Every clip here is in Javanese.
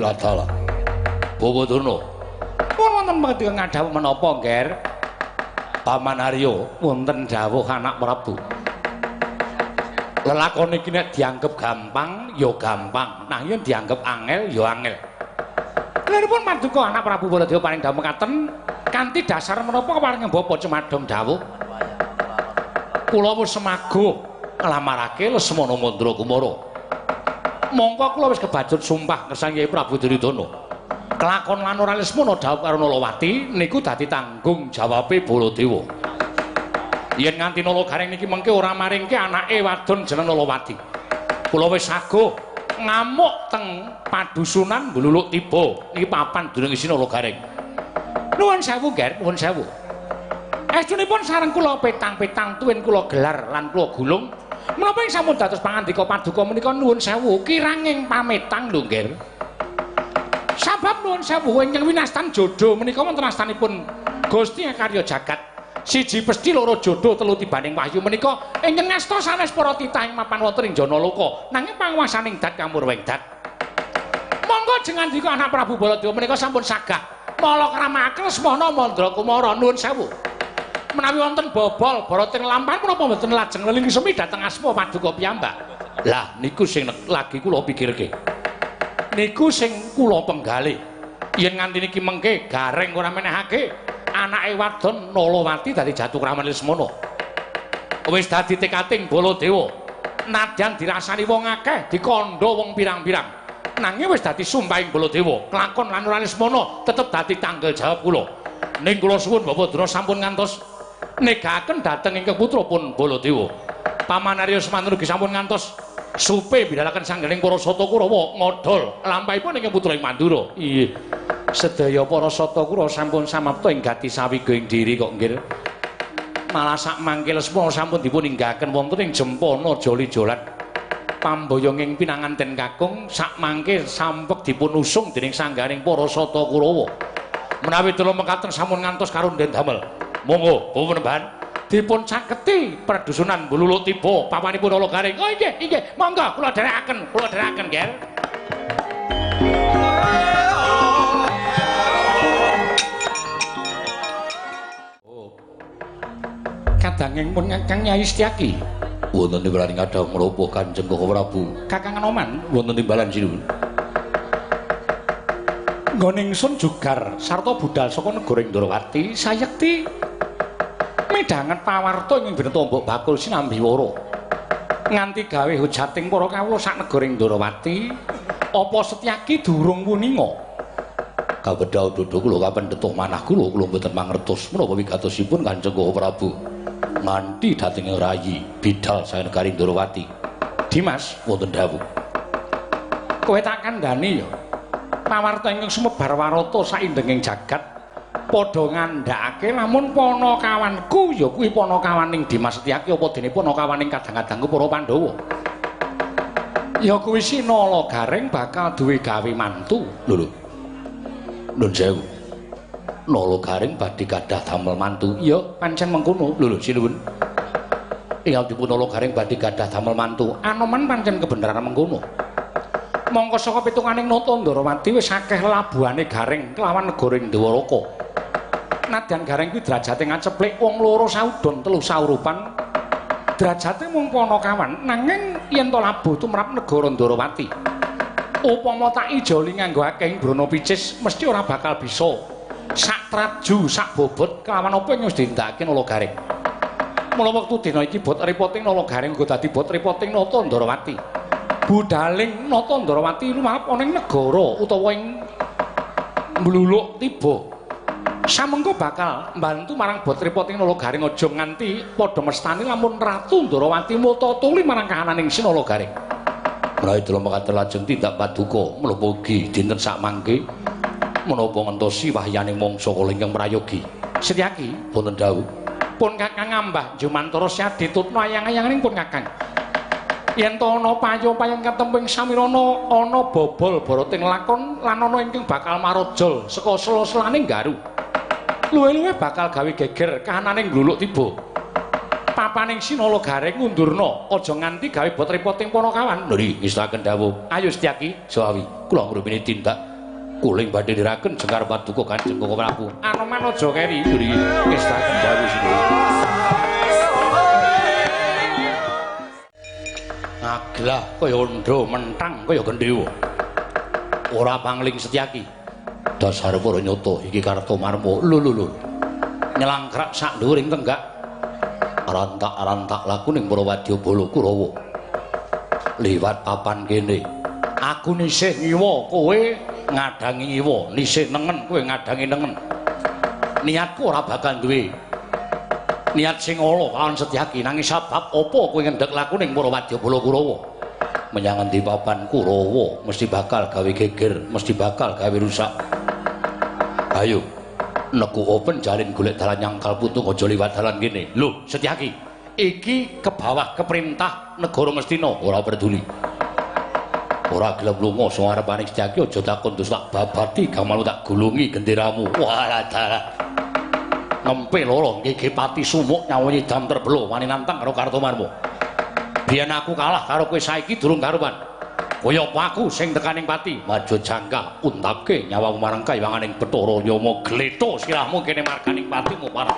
Ladala. Bawadana. Wonten mengeti ngadhawuh menapa, Nger? Paman Arya, wonten dawuh anak Prabu. Lelakon iki nek dianggep gampang, ya gampang. Nah, yen dianggep angel, ya angel. Liripun Paduka anak Prabu Baladewa paring dawuh mekaten, kanthi dasar menapa paring Bapa Cemadong dawuh? Kula wis semago nglamarake Lesmana Mandra Kumara. Mongko kula wis kebacut sumpah kersane Kyai Prabu Duryudana. Kelakon lan ora Lesmana dawuh karo Nalawati niku dadi tanggung jawabe Baladewa. Yen nganti Nalagaring niki mengke ora maringke anake wadon jeneng Nalawati. Kula wis sago ngamuk teng padusunan Bluluk Tiba niki papan durung isi Nalagaring. Nuwun sewu, Ger, nuwun sewu. Estunipun sareng kula petang-petang tuwin kula gelar lan kula gulung. Menapa ing sampun dados pangandika Paduka menika nuwun sewu kiranging pametang lho, Ger. Sabab nuwun sewu ingkang winastan jodho menika wonten astanipun Gusti Karya Jagat. Siji pesti loro jodho telu tibaning wahyu menika ingkang ngasta sanes para titah ing mapan wonten ing Janaloka nanging panguwasaning dat kamurweng dat. Monggo jengandika anak Prabu Baladewa menika sampun sagah mala kramakaken Lesmana Mandra Kumara nuwun sewu. Menawi wonten bobol boroting lampahan menapa mboten lajeng leling semi dhateng asma Paduka piyambak. Lah niku sing lagi kula pikirke. Niku sing kula penggalih. Yen nganti niki mengke Gareng ora menehake anake wadon Nalawati dadi jatukraman Lesmana. Wis dadi tekating Baladewa. Nadyan dirasani wong akeh, dikandha wong pirang-pirang. Nanging wis dadi sumpahing Baladewa, kelakon lan ora Lesmana tetep dadi tanggung jawab kula. Ning kula suwun Bapadura sampun ngantos negakaken dhateng ing putrapun Baladewa. Paman Arya Semantuna ugi sampun ngantos supe bidhalaken sanggening para Sata Kurawa ngodol lampahipun ing putra ing Mandura. Iya. Sedaya para Sata Kurawa sampun samapta ing gati sawiga ing diri kok nggih. Malah sak mangke Lesmana sampun dipun inggahaken wonten ing Jempana Joli-jolat. Pambayanging pinanganten kakung sak mangke sampek dipun usung dening sangganing para Sata Kurawa. Menawi kula mekaten sampun ngantos karunden damel. Monggo, Bapak Penembahan dipun caketi perdusunan Bluluk Tiba papanipun Nalagaring. Oh nggih, nggih. Monggo kula dherekaken, Ger. Oh. Kadanging pun Kakang Nyai Setyaki. Wonten timbalan kadang menapa Kanjeng Koko Prabu? Kakang Anoman wonten timbalan sinuwun. Nggone ingsun jugar sarta budal saka negara Indrawati sayekti midhanget pawarta ing bina tombok bakul sinambiwara nganti gawe hujating para kawula sak negara Indrawati apa Setyaki durung puninga kawedha dodo kula kapendhetuh manah kula mboten mangertos menapa wigatosipun Kanjeng Koko Prabu nganti dhateng rayi bidal saking negari Indrawati. Dimas wonten dawuh kowe tak kandhani ya pawarta ingkang sumebar warata saindenging jagat padha ngandhakake lamun panakawanku ya kuwi panakawaning Dimas Setyaki apa dene panakawaning kadang-kadangku para Pandhawa. Ya kuwi si Nalagaring bakal duwe gawe mantu. Lho. Nuwun sewu. Nalagaring badhe gadah damel mantu. Ya pancen mengkono. Lho sinuwun. Ingkang dipun Nalagaring badhe gadah damel mantu. Anoman pancen kebenaran mengkono. Mongko saka pitunganing nata Ndarawati wis akeh labuhane Gareng kelawan negara Dewalaka. Nadyan Gareng kuwi derajate ngaceplik wong loro saudon telu saurupan. Derajate mung panakawan nanging yen to labuh tumrap negara Ndarawati. Upama tak ijoli nganggo akeh brana picis mesti ora bakal bisa sak traju sak bobot kelawan apa yang wis ditindakake Nalagaring. Mula wektu dina iki bot ripoting Nalagaring uga dadi bot ripoting nata Ndarawati. Budaling nata Ndarawati lumrap ana ing negara utawa ing Bluluk Tiba. Samengko bakal mbantu marang bot ripoting Nalagaring aja nganti padha mestani lamun Ratu Ndarawati mutatuli marang kahananing Nalagaring. Menawi kula mekaten lajeng tindak paduka menapa ugi dinten sak mangke menapa ngentosi wahyaning mangsa kala ingkang prayogi. Setyaki wonten dawuh. Pun Kakang ngambah Jumantara Syah ditutno ayang-ayanganing pun Kakang. Yen to ana payo-payong katemping samirana ana bobol boroting lakon lan ana ingkang bakal marojol saka sela-selaning garu. Luwe-luwe bakal gawe geger kahananing Bluluk Tiba. papaning Sinala Gareng ngundurna aja nganti gawe bot repoting Panakawan. Lho ngestaken dawuh. Ayo Setyaki, Sawi, kula ngrupine tindak kuling badhe niraken Jengkar Paduka Kanjeng Koko Prabu. Anoman aja keri. Lho ngestaken dawuh Sinala. Ngaglah kaya ndha mentang kaya gendhewa. Ora pangling Setyaki. Dasar para nyata iki Kartomarma. Lho. Nyelangkrak sak dhuwuring tenggak. Arantak laku ning para Wadyabala Kurawa. Liwat papan kene. Aku nisih ngiwa, kowe ngadangi ngiwa, nisih nengen, kowe ngadangi nengen. Niatku ora bakal duwe niat sing ala kalawan Setyaki, nanging sebab apa kowe ngendhek laku ning para Wadyabala Kurawa? Menyang endi papan Kurawa mesti bakal gawe geger, mesti bakal gawe rusak. Ayo neku open jalin golek dalan nyangkal putung aja liwat dalan kene. Lho, Setyaki, iki ke bawah keperintah negara Ngastina, ora peduli. Ora gelem lunga sing arepaning Setyaki aja takon terus tak babati gamal tak gulungi genderamu. Walah dalah. Nempe loro nggih pati sumuk nyawangi dam terbelo wani nantang karo Kartomarma. Biyen aku kalah karo kowe saiki durung karuan. Kaya apa aku sing tekaning pati maju jangka untapke nyawamu marang kayanganing Bathara Yama gletho sirahmu kene marganing patimu parah.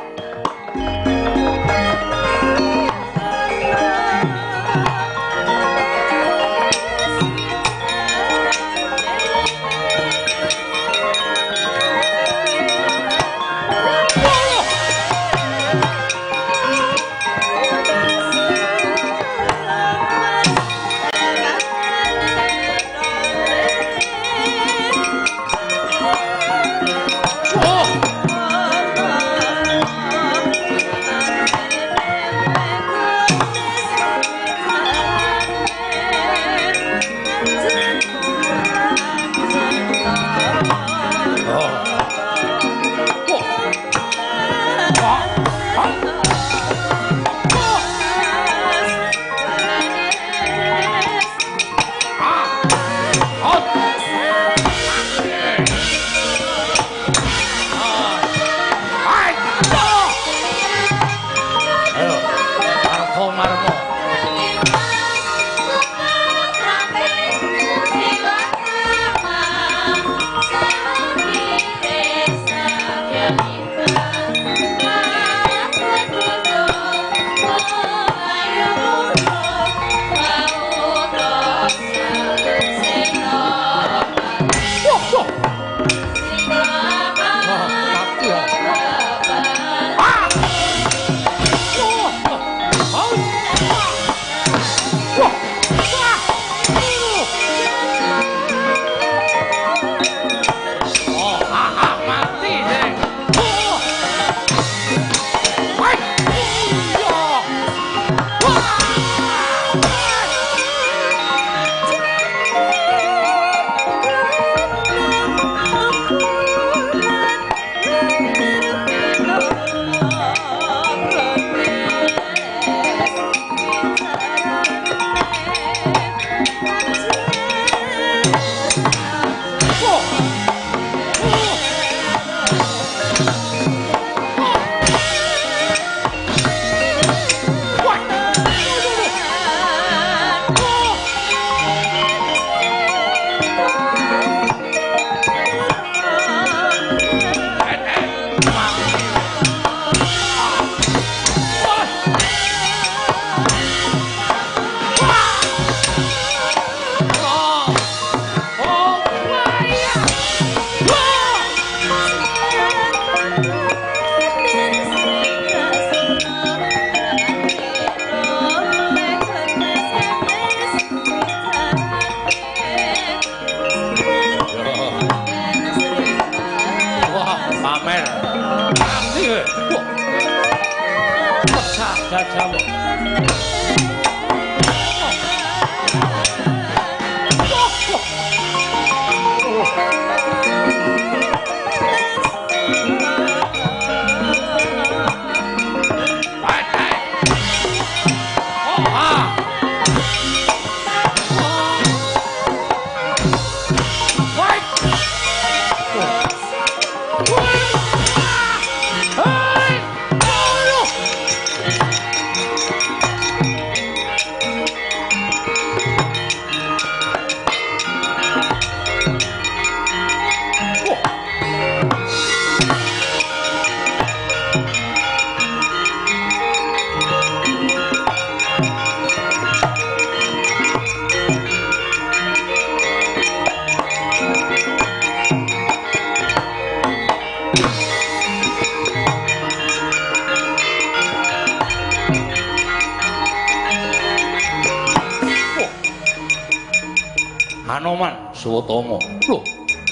Anoman Suwatama. Lho,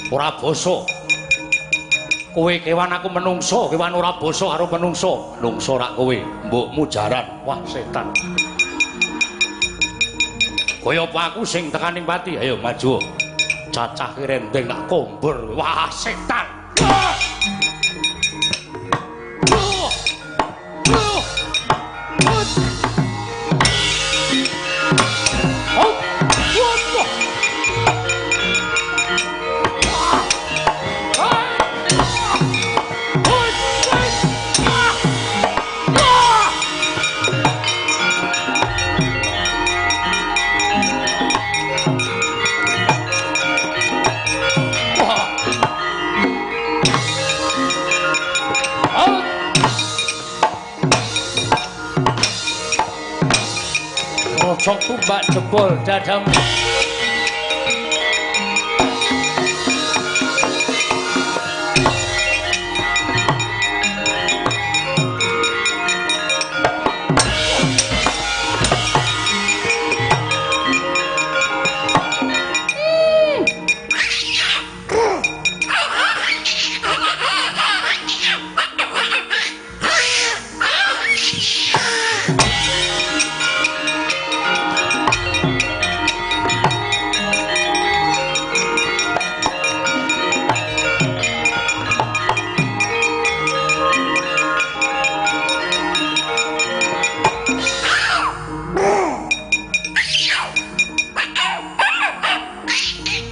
ora basa. Kowe kewan aku menungso, kewan ora basa karo menungso. Menungso rak kowe, mbokmu jaran. Wah, setan. Kaya apa aku sing tekaning pati? Ayo maju. Cacah rendeng tak kombur. Wah, setan. Sok tumbak jebol dadamu.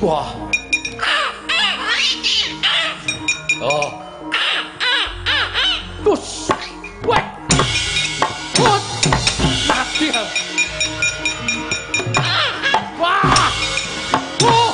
Wah. Oh. Gus. Wek. Put. Mati. Wah. Oh.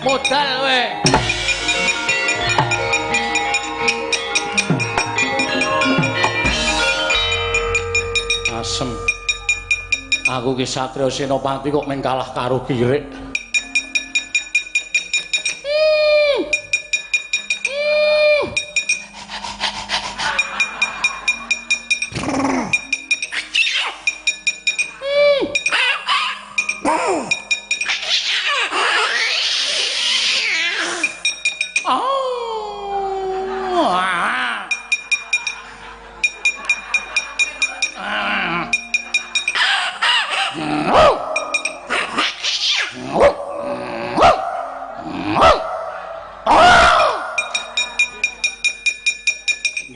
Modal we. Asem. Aku ki Satria Senopati kok meng kalah karo Kirik.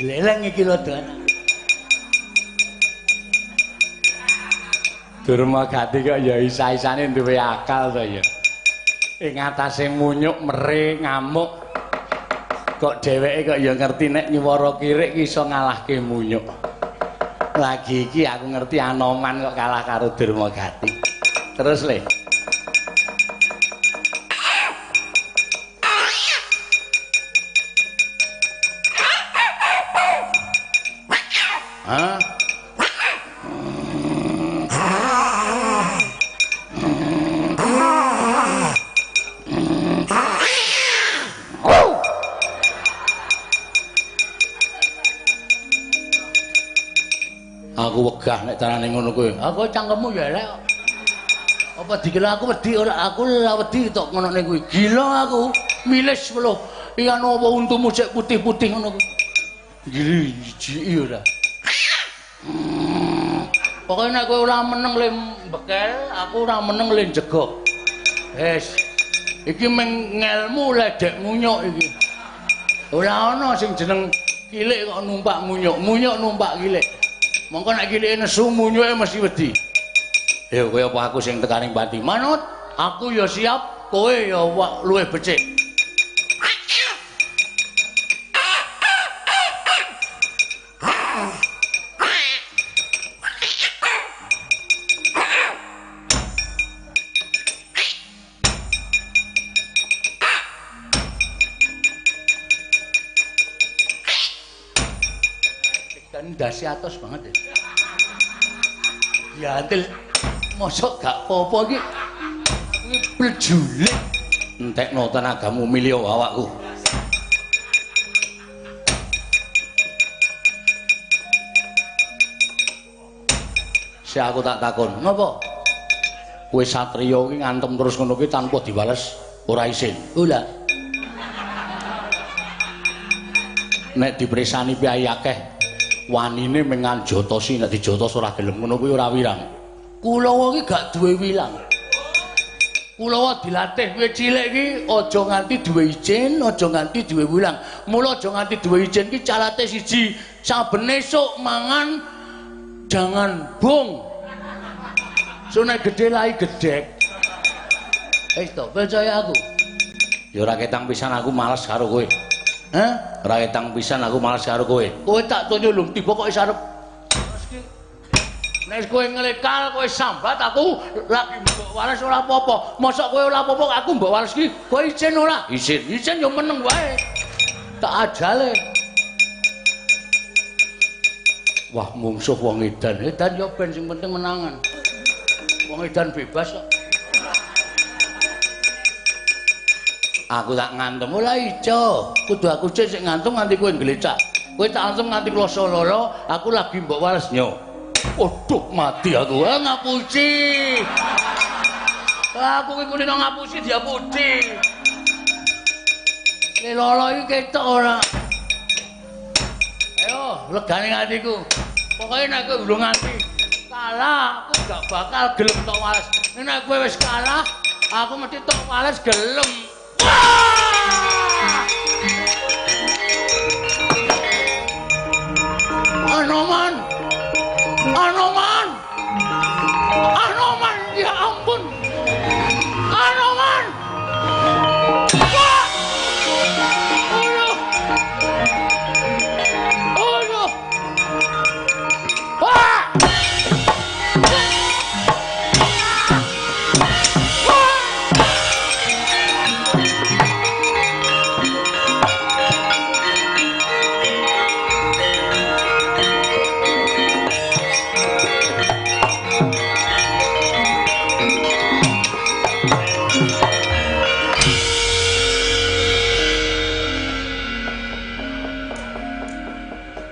Gleleng iki lho, Don. Durmagati kok ya isa-isane duwe akal to ya. Ing atase munyuk mere ngamuk. Kok dheweke kok ya ngerti nek nyuwara Kirik ki iso ngalahke munyuk. Lagi iki aku ngerti Anoman kok kalah karo Durmagati. Terus le. Hah? Aku wegah nek carane ngono kuwi. Aku cangkemmu ya elek. Apa dikira aku wedi ora aku ora wedi tok ngono ning kuwi. Gila aku. Milis lho. Iya apa untumu cek putih-putih ngono kuwi. Gili jiji ora. Pokoke nek kowe ora meneng le bekel, aku ora meneng le njegok. Wes. Iki meng ngelmu ledek munyuk iki. Ora ana sing jeneng Kilik kok numpak munyuk, munyuk numpak kilik. Mongko nek kilike nesu munyuke mesti wedi. Ya kowe apa aku sing tekaning pati? Manut, aku ya siap, kowe ya luwih becik. Dasi atos banget ya. Diantil mosok gak apa-apa iki. Kuwi plejulik. Entekno tenagamu milih awakku. Si aku tak takon, "Ngopo? Kowe satriya iki ngantem terus ngono ki tanpa diwales ora isin?" Ora. Nek dipresani piye akeh wanine mengan jotosi nek dijotos ora gelem ngono kuwi ora wirang. Kulawa iki gak duwe wilang. Kulawa dilatih kowe cilik iki aja nganti duwe izin, aja nganti duwe wilang. Mula aja nganti duwe izin ki calate siji, saben esuk mangan jangan bung. Sune gedhe lai gedhek. Wis to, percaya aku. Ya ora ketang pisan aku males karo kowe. Hah? Ora ketang pisan aku males karo kowe. Kowe tak tunjuk lho tiba kok wis arep. Nek kowe nglekal kowe sambat aku lagi mbok wales ora apa-apa. Mosok kowe ora apa-apa aku mbok wales ki kowe izin ora? Izin. Izin yo meneng wae. Tak ajale. Wah mungsuh wong edan. Edan yo ben sing penting menangan. Wong edan bebas kok. Aku tak ngantem ora ijo. Kudu aku sik ngantung nganti kowe nglecak. Kowe tak antem nganti kloso loro, aku lagi mbok wales nyo. Waduh mati aku. Ngapusi. Aku ki kulino ngapusi diapusi. Lolo iki ketok ora. Ayo, legane atiku. Pokoke nek kowe urung nganti kalah, aku gak bakal gelem tok wales. Nek kowe wis kalah, aku mesti tok wales gelem. Anoman! Anoman! Anoman! Ya ampun! Anoman! Wah! Aduh! Aduh! Wah!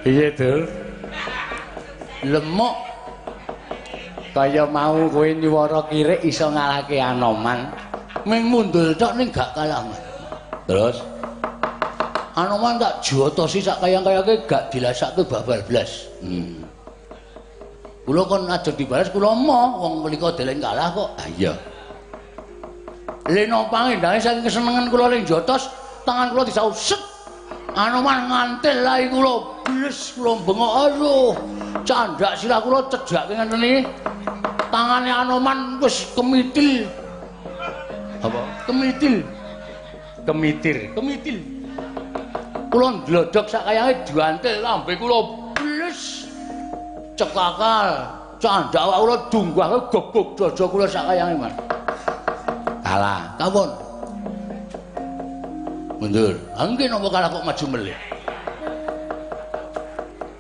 Piye, Dul? Lemuk. Kaya mau kowe nyuwara kirik iso ngalahke Anoman. Ming mundul tok ning gak kalah. Terus Anoman tak jotosi sak kayang-kayange gak dilasake babal blas. Kula kon ajeng dibalas kula emoh wong mlika deleng kalah kok. Ah iya. Leno pangendange saking kesenengan kula ning jotos, tangan kula disaut set. Anoman ngantil lae kula bles kula bengok aduh candak sirah kula cedhake ngenten iki tangane Anoman wis kemitil apa kemitil kula ndlodhok sak kayange diantil lambe kula bles cekakal candak awak kula dunggah gebuk dada kula sak kayange Mas kalah kawon mundur. Angge napa kalah kok maju melih.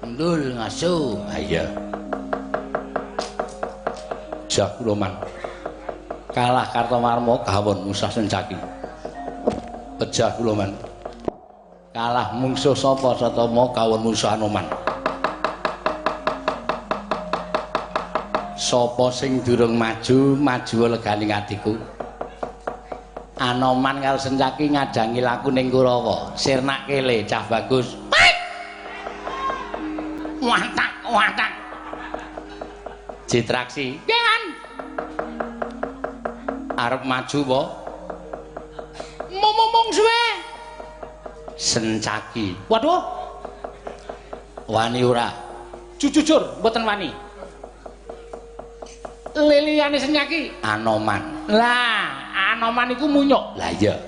Mundur ngaso. Ayo. Jak kula man. Kalah Kartomarma kawon Musah Sencaki. Pejah kula man. Kalah mungsuh sapa Satama kawon Musah Anoman. Sapa sing durung maju leganing atiku. Anoman karo Sencaki ngadangi laku ning Kurawa. Sirnak kele cah bagus. Watak. Citraksi. Jangan. Arep maju apa? Momong suwe. Sencaki. Waduh. Wani ora? Jujur mboten wani. Liliyane Senyaki Anoman. lah Anoman iku munyuk Lah iya.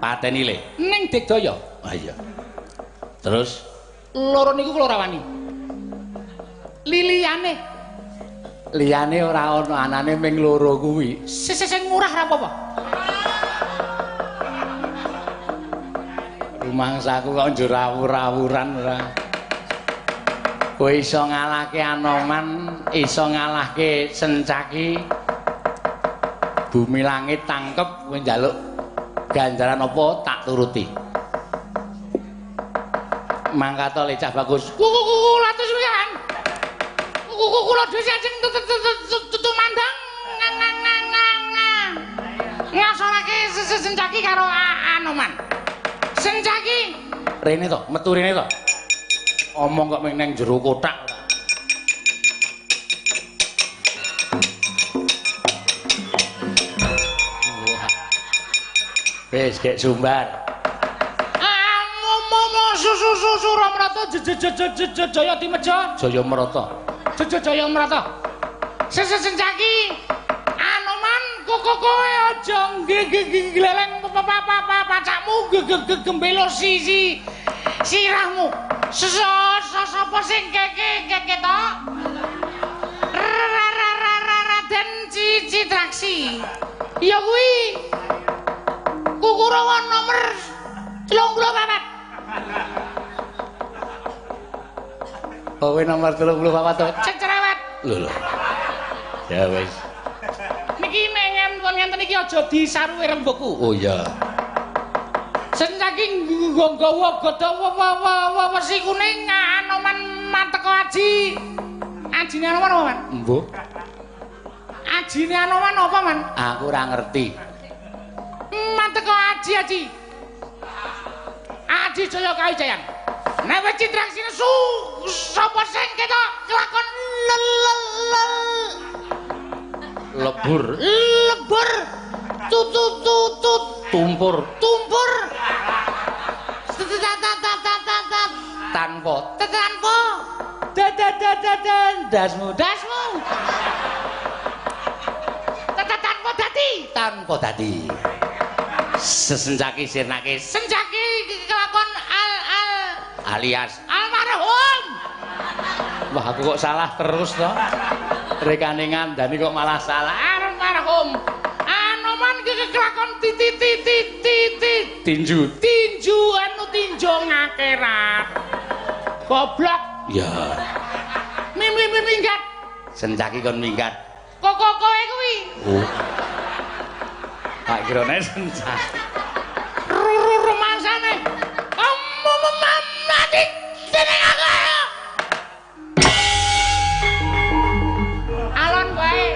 Pateni le. ning Digdaya. Ah iya. Terus Loro niku kula ora wani. Liliyane liyane ora ana anane ming loro kuwi. sing murah ra apa-apa. Rumangsaku kok njur rawur-rawuran ora. Kowe iso ngalahke Anoman, iso ngalahke Sencaki. Bumi langit tangkep kowe njaluk ganjaran apa tak turuti. Mangkata lecah bagus. Kula atus wiyan. Kula dhewe ajeng tumandang ngasorake Sencaki karo Anoman. Sencaki Rene to, metu rene to. Omong kok ming nang jero kotak. Wis gek sumbar. Susu Ramrata Jaya Timeja. Jaya Merata. Jaya Merata. Sencaki Anoman kowe aja gleleng pacakmu gembelor sirahmu. Sapa sing keke to? Raden Citraksi. Ya kuwi Kukurawa nomor 34. Kowe nomor 34 to. Cek cerewet. Lho. Ya wis. Niki nek ngenten iki aja disaruwe rembugku. Oh iya. Sencaki nggawa godha wesi kuning Anoman mateko aji. Ajine Anoman apa, Man? Mbuh. Ajine Anoman apa, Man? Aku ora ngerti. Mateko aji. Aji Jaya Kawijayan. Nek wis Citraksine sapa sing ketok kelakon Lebur. Tumpur. Tanpa Dasmu. tanpa dadi. Sesencaki sirnake Sencaki kelakon alias almarhum. wah aku kok salah terus to. Rekane ngandani kok malah salah. Almarhum Anoman kelakon Tinju. Tinju ngakerat. Goblok. Ya. Minggat. Sencaki kon minggat. Kowe kuwi. Oh. Tak kirane sencaki. Rumangsane. Mati dening aku. Alon wae.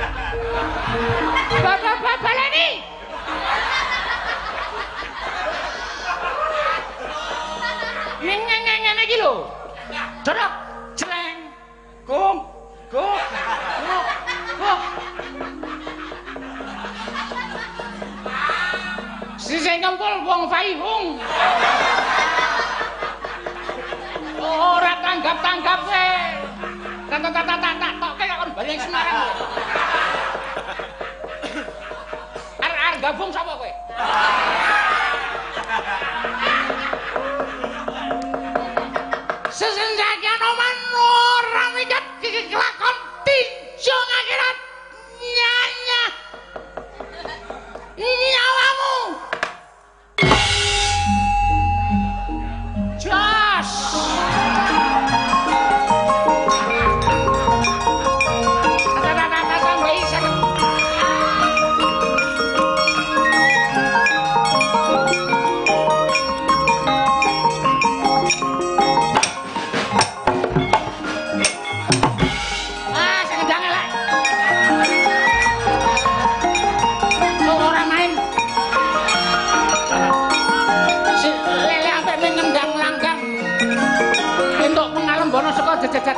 Baleni. Ngene iki lho. Dodok, jeleng. Kum. Sing ngempul wong Faihung. Ora tanggap kowe. Tak tokke kon bayang Semarang. Arek gabung sapa kowe? Sesenjaki Anoman ora minggat kelakon tinju akhirat nyawamu. Jos.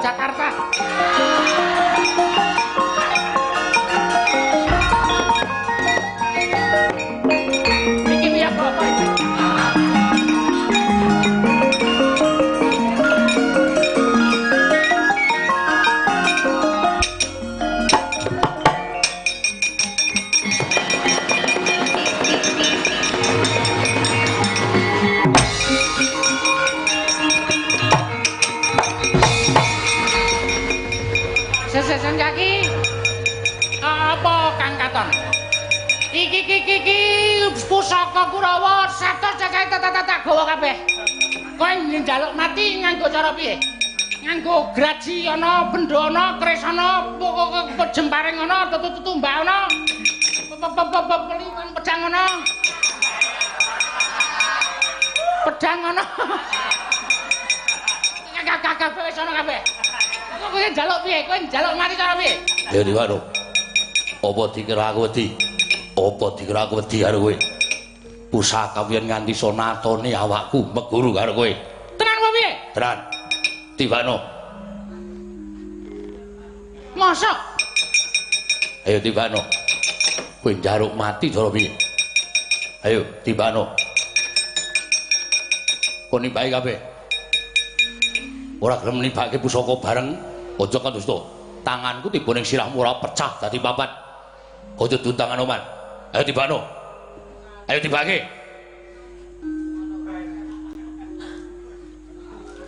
Jakarta. Iki piye apa iki? Senjaki. Apa Kang Katon? Iki pusaka Kurawa 100 cacahe tak gawa kabeh. Kowe njaluk mati nganggo cara piye? Nganggo graji ana, benda ana, keris ana, jemparing ana, tumbak ana. Peliman pedang ana. Pedang ana. Kabeh wis ana kabeh. Kowe njaluk piye? Kowe njaluk mati cara piye? Ya Diwano. Apa dikira aku wedi? Apa dikira aku wedi karo kowe? Pusaka yen nganti sonatone awakku meguru karo kowe. Tenan apa piye? Tenan. Diwano. Mosok. Ayo Diwano. Kowe njaluk mati cara piye? Ayo Diwano. Kon nibake kabeh. Ora gelem nibake pusaka bareng, aja kan dusta. Tanganku tiba ning sirahmu ora pecah dadi papat. Aja duntangan oman. Ayo Diwano. Ayo dibake.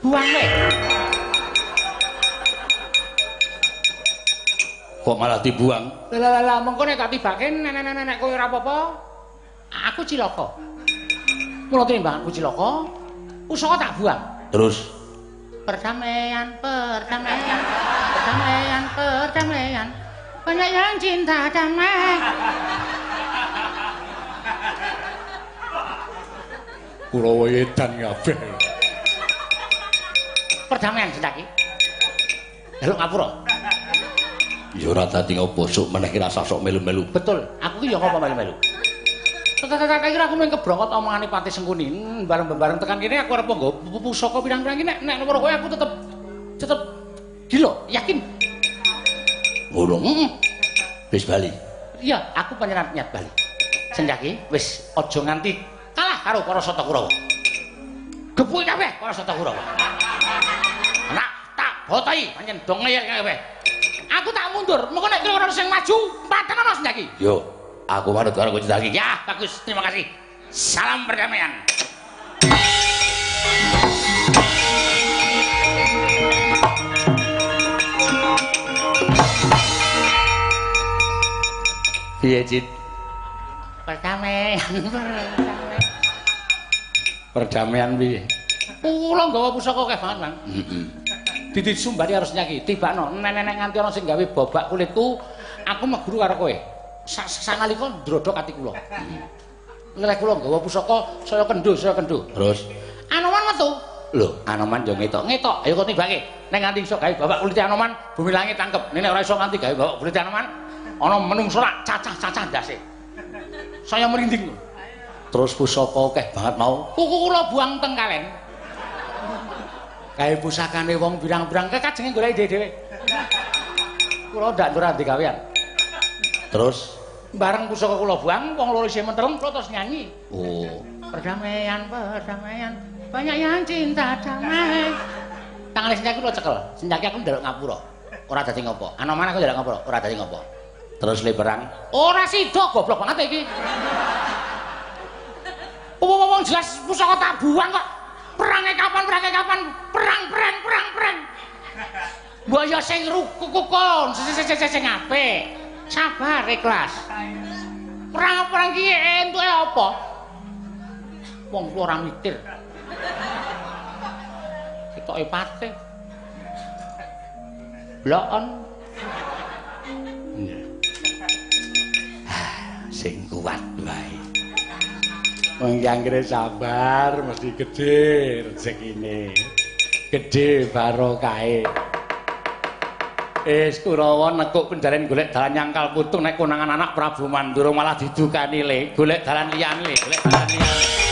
Buang kowe. Kok malah dibuang? Lah mengko nek tak tibake nenek kowe ora apa-apa. Aku cilaka. Mula timbanganku cilaka, pusaka tak buang. Terus Perdamaian. Banyak yang cinta damai. Kurawa edan kabeh. Perdamaian Senjaki. Jaluk ngapura. Ya ora dadi ngopo sok meneh rasa sok melu-melu. Betul, aku ki ya ngopo melu-melu. Tekan kira aku mung kebrongkot omongane Pati Sengkuni. Bareng tekan kene aku arep nggo pusaka pirang-pirang iki nek nomor kowe aku tetep gila, yakin. Ngono. Wis bali. Iya, aku panjenengan niat bali. Senjaki, wis aja nganti kalah karo para Sata Kurawa. Gepuki kabeh para Sata Kurawa. Nak tak botohi pancen do ngeyel kabeh. Aku tak mundur, mengko nek kira sing maju patenono Senjaki. Yo, aku manut karo kowe Senjaki. Ya, bagus. Terima kasih. Salam perdamaian. Piye, Cid? Perdamaian. Perdamaian piye? Kula nggawa pusaka akeh banget, Mang. Heeh. Disumbari harus Senjaki. Tibakno nenek nganti ana sing gawe bobak kulitku, aku meguru karo kowe. Sanalika ndrodok ati kula. Leleh kula nggawa pusaka saya kendho. Terus Anoman metu. lho, Anoman yo ngetok. Ayo kok tibake. Nek nganti iso gawe babak kulit Anoman, bumi langit tangkep. Nek ora iso nganti gawe babak kulit Anoman, ana menungso rak cacah-cacah ndase. Saya merinding. Terus pusaka akeh banget mau. Kuku kula buang teng kalen. Gawe pusakane wong birang-birang kajenge golek dhewe-dhewe. Kula ndak ora digawean. Terus Bareng pusaka kula buang, wong loro isih mentelem kula terus nyanyi. oh, Perdamaian. Banyak yang cinta damai. Tangane Senjaki kula cekel. Senjaki aku ndelok ngapura. Ora dadi ngopo. Anoman aku ndelok ngapura, ora dadi ngopo. terus le perang. Ora sida goblok banget iki. Wong jelas pusaka tak buang kok. Perange kapan? Perang. Mbok ya sing rukukon, sing apik. Sabar, ikhlas. Perang ki entuke apa? Wong ora mikir. Ketoke pate. Blokon. Sing kuat wae. Wong anggere sabar mesti gedhe rezekine. Gedhe barokahe. Kurawa nekuk penjaren golek dalan nyangkal putung nek konangan anak Prabu Mandura malah didukani le, golek dalan liyane le, golek dalan liyane.